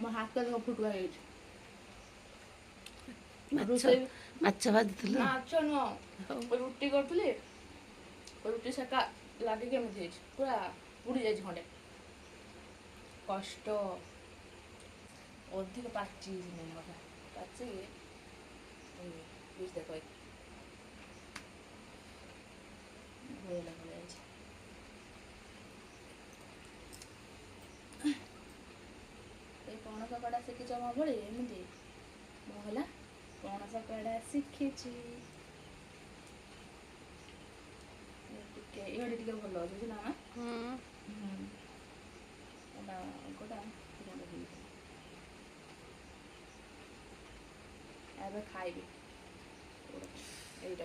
ମୋ ହାତ ଦେଖ ଫୁଟୁକା ହେଇଛି। ମାଛ ଭାଜିଥିଲୁ? ମାଛ ନୁହଁ, ରୁଟି କରୁଥିଲି, ରୁଟି ସେକା ଲାଗିକି ଏମିତି ହେଇଛି, ପୁରା ପୁଡ଼ି ଯାଇଛି ଖଣ୍ଡେ। କଷ୍ଟ ଅଧିକ ପାଚିଛି ମେନ୍ କଥା, ପାଚିକି ଦେଖ ଭଳିଆ ଯାଇଛି। ଏଇ ପଣସ କଡ଼ା ଶିଖିଛ ମୋ ଭଳି ଏମିତି? ମୁଁ ହେଲା ପଣସ କଡ଼ା ଶିଖିଛି। ଟିକେ ଏଇଠି ଟିକେ ଭଲ ଅଛି ବୁଝିଲ ନା? ଏବେ ଖାଇବି ଏଇଟା